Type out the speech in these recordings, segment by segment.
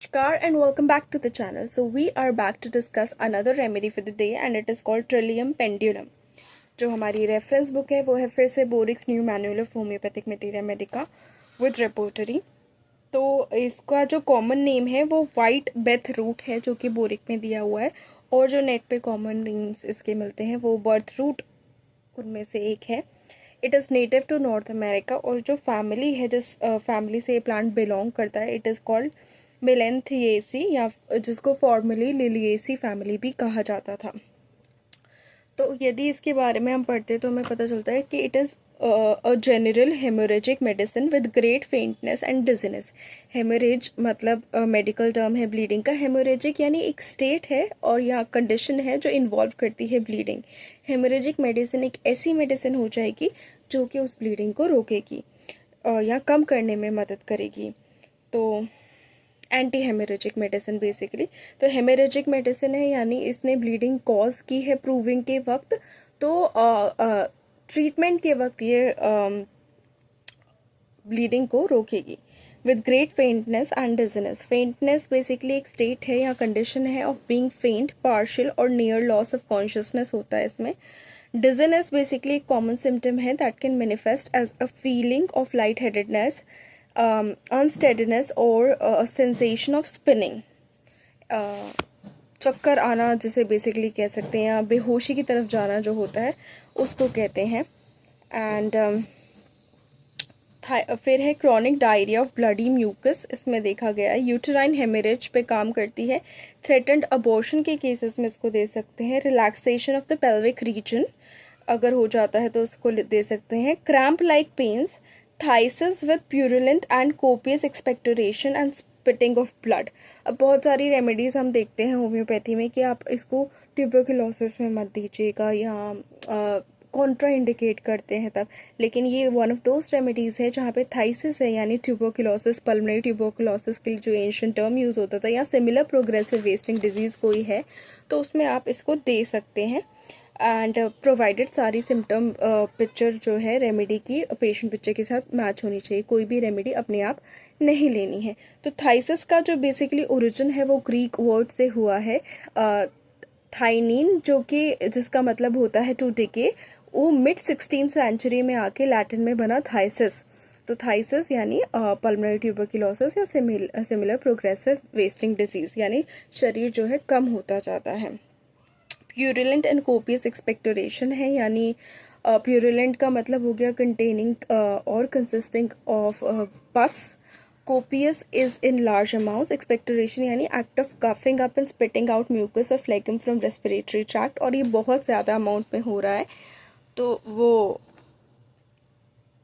Namaskar and welcome back to the channel. So we are back to discuss another remedy for the day and it is called Trillium Pendulum. जो हमारी reference book है वो है फिर से Boericke's new manual of homeopathic materia medica with repertory. तो इसका जो कॉमन नेम है वो वाइट बेथ रूट है जो कि बोरिक में दिया हुआ है, और जो नेट पे कॉमन नेम्स इसके मिलते हैं वो बर्थ रूट उनमें से एक है। It is native to North America और जो फैमिली है जिस फैमिली से ये प्लांट बिलोंग करता है इट इज़ कॉल्ड मिलेंथिएसी या जिसको फॉर्मली लिलिएसी फैमिली भी कहा जाता था। तो यदि इसके बारे में हम पढ़ते हैं तो हमें पता चलता है कि it is a general haemorrhagic medicine with great faintness and dizziness. Haemorrhage मतलब मेडिकल टर्म है ब्लीडिंग का। हेमोरेजिक यानी एक स्टेट है और या कंडीशन है जो इन्वॉल्व करती है ब्लीडिंग। हेमोरेजिक मेडिसिन एक ऐसी मेडिसिन हो जाएगी जो कि उस ब्लीडिंग को रोकेगी या कम करने में मदद करेगी। तो एंटी हेमरेजिक मेडिसिन बेसिकली। तो हेमरेजिक मेडिसिन है यानी इसने ब्लीडिंग कॉज की है प्रूविंग के वक्त, तो ट्रीटमेंट के वक्त ये ब्लीडिंग को रोकेगी। With great faintness and dizziness. Faintness basically एक स्टेट है या कंडीशन है ऑफ बीइंग फेंट, पार्शियल और नियर लॉस ऑफ कॉन्शियसनेस होता है इसमें। डिजीनेस बेसिकली एक कॉमन सिम्टम है that can manifest as a feeling of lightheadedness, unsteadiness और सेंसेशन ऑफ स्पिनिंग। चक्कर आना जिसे बेसिकली कह सकते हैं या बेहोशी की तरफ जाना जो होता है उसको कहते हैं। एंड फिर है chronic diarrhoea of bloody mucus, इसमें देखा गया है। यूटेराइन हेमरेज पे काम करती है। थ्रेटन्ड अबॉर्शन के केसेस में इसको दे सकते हैं। Relaxation of the pelvic region अगर हो जाता है तो उसको दे सकते हैं। Cramp like pains, phthisis with purulent and copious expectoration and spitting of blood. अब बहुत सारी रेमेडीज हम देखते हैं होम्योपैथी में कि आप इसको ट्यूबरकुलोसिस में मत दीजिएगा या कॉन्ट्रा इंडिकेट करते हैं तब, लेकिन ये वन ऑफ दोज रेमेडीज है जहाँ पे थाइसिस है यानी ट्यूबरकुलोसिस, पल्मोनरी ट्यूबरकुलोसिस के लिए जो एंशिएंट टर्म यूज होता था, या सिमिलर प्रोग्रेसिव वेस्टिंग डिजीज कोई है तो उसमें आप इसको दे सकते हैं। एंड प्रोवाइडेड सारी सिम्टम पिक्चर जो है रेमेडी की पेशेंट पिक्चर के साथ मैच होनी चाहिए। कोई भी रेमेडी अपने आप नहीं लेनी है। तो थाइसिस का जो बेसिकली ओरिजिन है वो ग्रीक वर्ड से हुआ है थाइनिन, जो कि जिसका मतलब होता है टू डिके। वो मिड 16th सेंचुरी में आके लैटिन में बना थाइसिस। तो थाइसिस यानी पल्मोनरी ट्यूबरकुलोसिस या सिमिलर प्रोग्रेसिव वेस्टिंग डिजीज यानी शरीर जो है कम होता जाता है। प्यूरुलेंट एंड कोपियस एक्सपेक्टोरेशन है यानी प्यूरुलेंट का मतलब हो गया कंटेनिंग और consisting of pus. Copious is in large amounts. Expectoration यानी act of coughing up and spitting out mucus और फ्लेगम फ्रॉम रेस्पिरेटरी ट्रैक्ट, और ये बहुत ज़्यादा अमाउंट में हो रहा है तो वो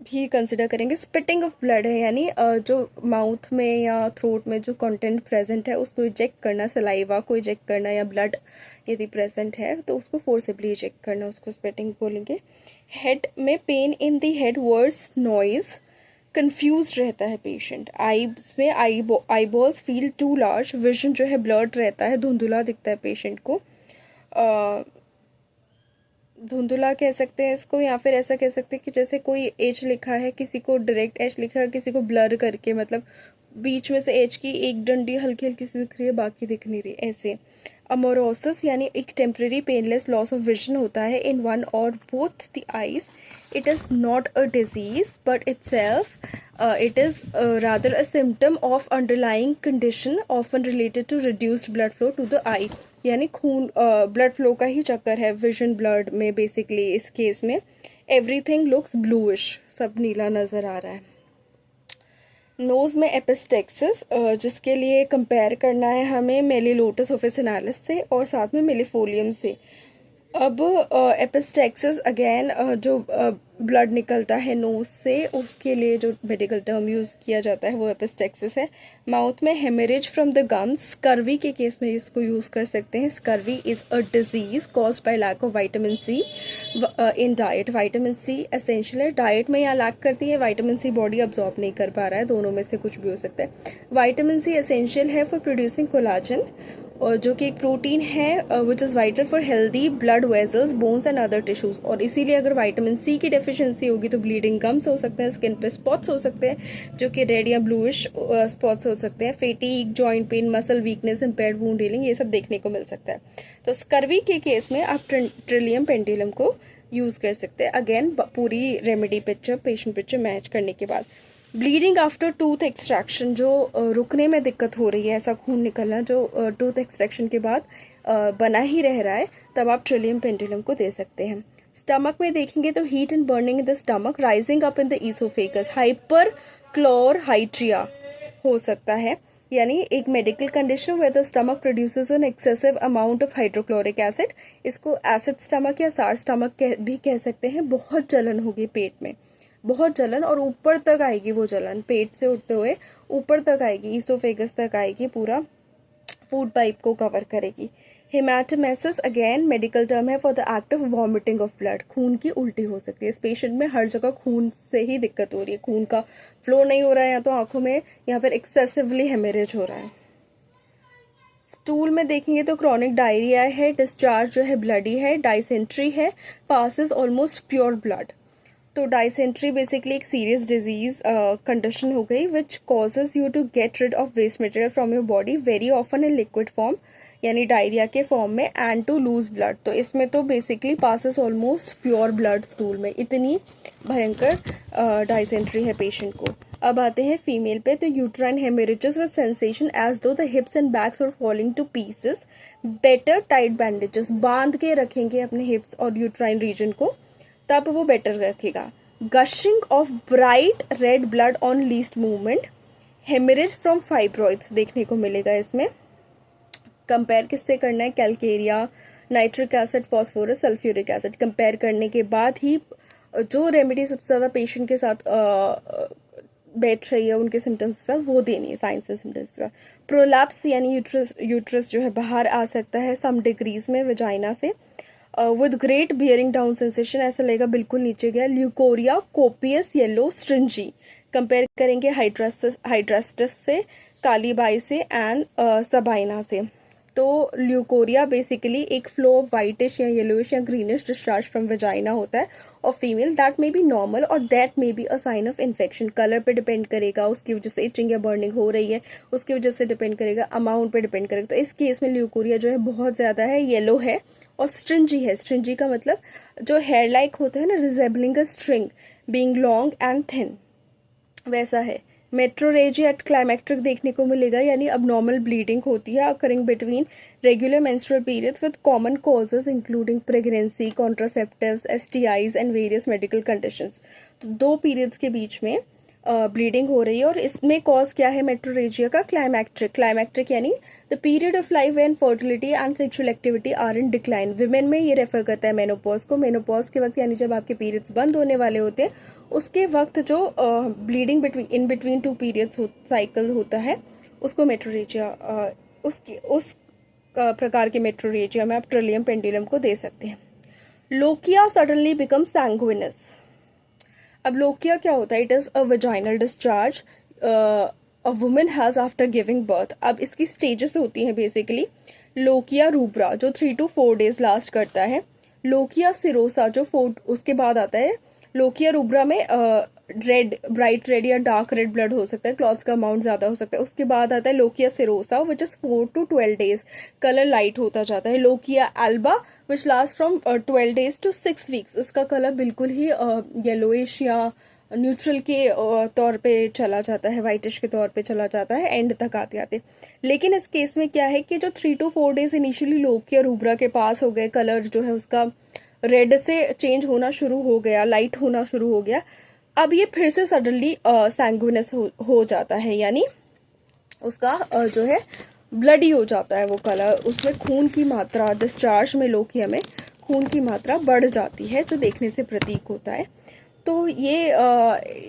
भी कंसिडर करेंगे। स्पिटिंग ऑफ ब्लड है यानी जो माउथ में या थ्रोट में जो कंटेंट प्रेजेंट है उसको इजेक्ट करना, सलाइवा को इजेक्ट करना या ब्लड यदि प्रेजेंट है तो उसको फोर्सिबली इजेक्ट करना, उसको स्पिटिंग बोलेंगे। हेड में pain in the head, worse noise, confuse रहता है पेशेंट। आईज में eyeballs feel too large, vision जो है ब्लर्ड रहता है, धुंधुला दिखता है पेशेंट को। धुंधुला कह सकते हैं इसको, या फिर ऐसा कह सकते हैं कि जैसे कोई एज लिखा है, किसी को डायरेक्ट एज लिखा है, किसी को ब्लर करके, मतलब बीच में से एज की एक डंडी हल्की हल्की सी दिख रही है बाकी दिख नहीं रही, ऐसे। अमोरोसिस यानी एक temporary painless loss of vision होता है इन वन और both the eyes. It is not a disease but it is rather a symptom of underlying condition often related to reduced blood flow to the eye, यानी खून blood flow का ही चक्कर है vision blood में basically. इस case में everything looks bluish, सब नीला नज़र आ रहा है। नोज में एपिस्टेक्सिस, जिसके लिए कंपेयर करना है हमें मेलिलोटस ऑफिसिनालिस से और साथ में मेलिफोलियम से। अब एपिस्टेक्सिस अगेन जो ब्लड निकलता है नोज से, उसके लिए जो मेडिकल टर्म यूज़ किया जाता है वो एपिस्टेक्सिस है। माउथ में haemorrhage from the gums, scurvy के केस में इसको यूज़ कर सकते हैं। Scurvy is a disease caused by lack of vitamin C in diet. Vitamin C essential है, डाइट में यहाँ लैक करती है, विटामिन सी बॉडी अब्जॉर्ब नहीं कर पा रहा है, दोनों में से कुछ भी हो सकता है। विटामिन सी एसेंशियल है फॉर प्रोड्यूसिंग कोलाजन और जो कि एक प्रोटीन है which is vital for healthy blood vessels, bones and other tissues. और इसीलिए अगर विटामिन सी की डेफिशिएंसी होगी तो ब्लीडिंग गम्स हो सकते हैं, स्किन पे स्पॉट्स हो सकते हैं जो कि रेड या ब्लूइश स्पॉट्स हो सकते हैं, fatigue, joint pain, muscle weakness, impaired wound healing, ये सब देखने को मिल सकता है। तो स्कर्वी के केस में आप ट्रिलियम पेंटिलम को यूज कर सकते हैं। अगेन पूरी remedy picture, patient picture match करने के बाद। ब्लीडिंग आफ्टर टूथ एक्सट्रैक्शन, जो रुकने में दिक्कत हो रही है, ऐसा खून निकलना जो टूथ एक्सट्रैक्शन के बाद बना ही रह रहा है, तब आप ट्रिलियम पेंडुलम को दे सकते हैं। स्टमक में देखेंगे तो heat and burning in the stomach, rising up in the oesophagus, hyperchlorhydria हो सकता है, यानी एक medical condition where the stomach produces an excessive amount of hydrochloric acid. इसको एसिड स्टमक या सार स्टमक भी कह सकते हैं। बहुत जलन होगी पेट में, बहुत जलन, और ऊपर तक आएगी वो जलन, पेट से उठते हुए ऊपर तक आएगी, ईसोफेगस तक आएगी, पूरा फूड पाइप को कवर करेगी। हेमाटोमेसिस अगेन मेडिकल टर्म है for the act of vomiting of blood, खून की उल्टी हो सकती है। इस पेशेंट में हर जगह खून से ही दिक्कत हो रही है, खून का फ्लो नहीं हो रहा है, या तो आंखों में या फिर एक्सेसिवली हेमरेज हो रहा है। स्टूल में देखेंगे तो क्रॉनिक डायरिया है, डिस्चार्ज जो है ब्लडी है, डाइसेंट्री है, पासिस ऑलमोस्ट प्योर ब्लड। तो डाइसेंट्री बेसिकली एक सीरियस डिजीज कंडीशन हो गई which causes you to get rid of waste material from your body, very often in liquid form, यानी डायरिया के फॉर्म में, एंड टू लूज ब्लड। तो इसमें तो basically passes almost pure blood stool में, इतनी भयंकर डाइसेंट्री है पेशेंट को। अब आते हैं फीमेल पे, तो uterine haemorrhages with sensation as though the hips and backs are falling to pieces, better tight bandages, बांध के रखेंगे अपने हिप्स और यूट्राइन रीजन को, तब वो बेटर रखेगा। Gushing of bright red blood on least movement, haemorrhage from fibroids देखने को मिलेगा इसमें। कंपेयर किससे करना है? Calcarea, nitric acid, phosphorus, sulphuric acid. Compare करने के बाद ही जो रेमेडी सबसे ज्यादा पेशेंट के साथ बैठ रही है उनके सिम्टम्स के साथ वो देनी है, साइंस एंड सिम्टम्स के साथ। प्रोलैप्स यानी यूट्रस जो है बाहर आ सकता है सम डिग्रीज में वजाइना से, with great bearing down sensation, ऐसा लगेगा बिल्कुल नीचे गया। Leucorrhoea, copious yellow, stringy. Compare करेंगे हाइड्रास्टस से, कालीबाई से एंड सबाइना से। तो ल्यूकोरिया बेसिकली एक फ्लो ऑफ व्हाइटिश या येलोइश या ग्रीनिश डिस्चार्ज फ्रॉम वेजाइना होता है और female, that may be normal और that may be a sign of infection. Colour पे डिपेंड करेगा, उसकी वजह से इचिंग या बर्निंग हो रही है उसकी वजह से डिपेंड करेगा, अमाउंट पे डिपेंड करेगा। तो इस केस में ल्यूकोरिया जो है बहुत ज्यादा है, येलो है और स्ट्रिंजी है। स्ट्रिंजी का मतलब जो हेयर लाइक होता है ना, resembling a string, being long and thin, वैसा है। मेट्रोरेजिया एट क्लाइमेक्ट्रिक देखने को मिलेगा, यानी अबनॉर्मल ब्लीडिंग होती है occurring between regular menstrual periods with common causes including pregnancy, contraceptives, STIs and various medical conditions. तो 2 पीरियड्स के बीच में ब्लीडिंग हो रही है और इसमें कॉज क्या है मेट्रोरेजिया का? क्लाइमेक्ट्रिक। क्लाइमेक्ट्रिक यानी the period of life when fertility and sexual activity are in decline. Women में ये रेफर करता है मेनोपॉज को। मेनोपॉज के वक्त यानी जब आपके पीरियड्स बंद होने वाले होते हैं उसके वक्त जो bleeding in between 2 periods cycle होता है उसको मेट्रोरेजिया, उस प्रकार के मेट्रोरेजिया में आप ट्रिलियम पेंडुलम को दे सकते हैं। Lochia suddenly become sanguineous. अब लोकिया क्या होता है? It is a vaginal discharge a woman has after giving birth. अब इसकी स्टेजेस होती हैं बेसिकली। लोकिया रूब्रा जो 3 to 4 days लास्ट करता है। लोकिया सिरोसा जो 4 उसके बाद आता है। लोकिया रूब्रा में रेड, ब्राइट रेड या डार्क रेड ब्लड हो सकता है, क्लॉट्स का अमाउंट ज्यादा हो सकता है। उसके बाद आता है lochia serosa which is 4 to 12 days, colour light होता जाता है। Lochia Elba which last from 12 days to 6 weeks, इसका कलर बिल्कुल ही येलोइश या न्यूट्रल के तौर पे चला जाता है, व्हाइटिश के तौर पे चला जाता है एंड तक आते आते। लेकिन इस केस में क्या है कि जो 3 to 4 days initially lochia rubra के पास हो गए, कलर जो है उसका रेड से चेंज होना शुरू हो गया, लाइट होना शुरू हो गया, अब ये फिर से सडनली सैंग्विनस हो जाता है, यानी उसका जो है ब्लडी हो जाता है वो कलर, उसमें खून की मात्रा, डिस्चार्ज में लोकिया में खून की मात्रा बढ़ जाती है जो देखने से प्रतीक होता है। तो ये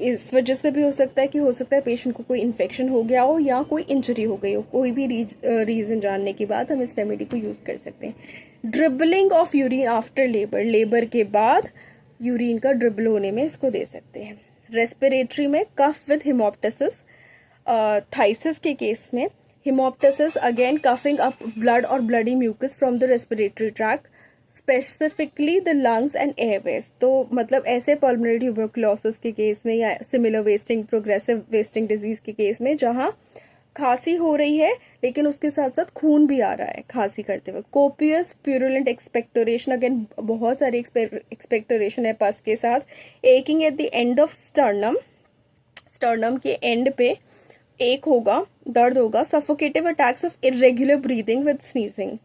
इस वजह से भी हो सकता है कि हो सकता है पेशेंट को कोई इन्फेक्शन हो गया हो या कोई इंजरी हो गई हो। कोई भी रीजन जानने के बाद हम इस रेमेडी को यूज कर सकते हैं। Dribbling of urine after labour, labour के बाद यूरिन का ड्रिबल होने में इसको दे सकते हैं। रेस्पिरेटरी में कफ विद हिमोप्टिसिस, थाइसिस के केस में Hemoptysis, again coughing up blood or bloody mucus from the respiratory tract, specifically the lungs and Airways. तो मतलब ऐसे पल्मोनरी ट्यूबरकुलोसिस के केस में या similar wasting progressive wasting disease के केस में जहां खांसी हो रही है लेकिन उसके साथ साथ खून भी आ रहा है खांसी करते वक्त। कोपियस प्यूरुलेंट एक्सपेक्टोरेशन, अगेन बहुत सारी एक्सपेक्टोरेशन है पस के साथ। Aching at the end of sternum, sternum के एंड पे एक होगा, दर्द होगा। Suffocative attacks of irregular breathing with sneezing,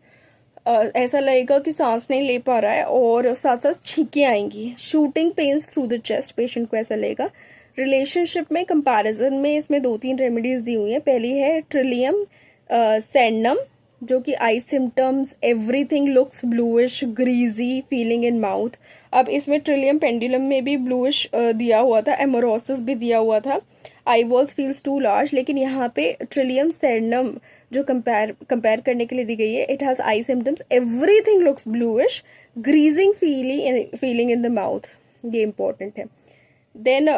ऐसा लगेगा कि सांस नहीं ले पा रहा है और साथ साथ छींकें आएंगी। Shooting pains through the chest, patient को ऐसा लगेगा। रिलेशनशिप में कंपैरिजन में इसमें 2-3 रेमेडीज दी हुई है। पहली है ट्रिलियम सैंडम, जो कि eye symptoms, everything looks bluish, greasy feeling in mouth. अब इसमें ट्रिलियम पेंडुलम में भी ब्लूइश दिया हुआ था, एमोरोसिस भी दिया हुआ था, आई वॉल्स फील्स टू लार्ज। लेकिन यहाँ पे ट्रिलियम सैंडम जो कंपेयर करने के लिए दी गई है, it has I symptoms, everything looks bluish, greasing feeling in the mouth, ये इंपॉर्टेंट है। देन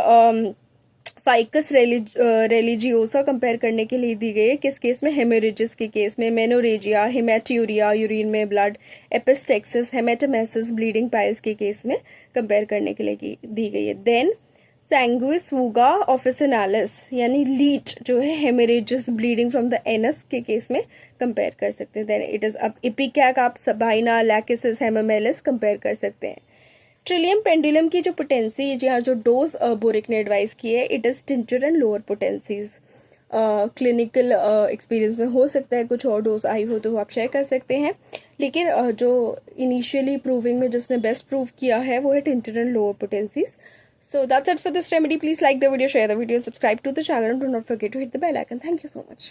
फाइकस रेलिजियोसा कंपेयर करने के लिए दी गई है, किस केस में? हेमोरेजिस के केस में। मेनोरेजिया, हेमेट्यूरिया, यूरिन में ब्लड, एपिस्टेक्सिस, हेमेटोमेसिस, ब्लीडिंग पाइल्स के केस में कंपेयर करने के लिए दी गई है। देन सैंगुइस वुगा ऑफिसिनालिस, यानी लीच जो है हेमोरेजिस ब्लीडिंग फ्रॉम द एनस के केस में कंपेयर कर सकते हैं। देन इट इज अब इपिकैक, आप सबाइना, लैकिसिस, हेमामेलिस कंपेयर कर सकते हैं। ट्रिलियम पेंडुलम की जो पोटेंसी या जो डोज बोरिक ने एडवाइस की है, it is tincture and lower potencies. Clinical experience में हो सकता है कुछ और डोज आई हो तो वो आप शेयर कर सकते हैं, लेकिन जो इनिशियली प्रूविंग में जिसने बेस्ट प्रूव किया है वो है tincture and lower potencies. So that's it for this remedy. Please like the video, share the video, subscribe to the channel, and do not forget to hit the bell icon. Thank you so much.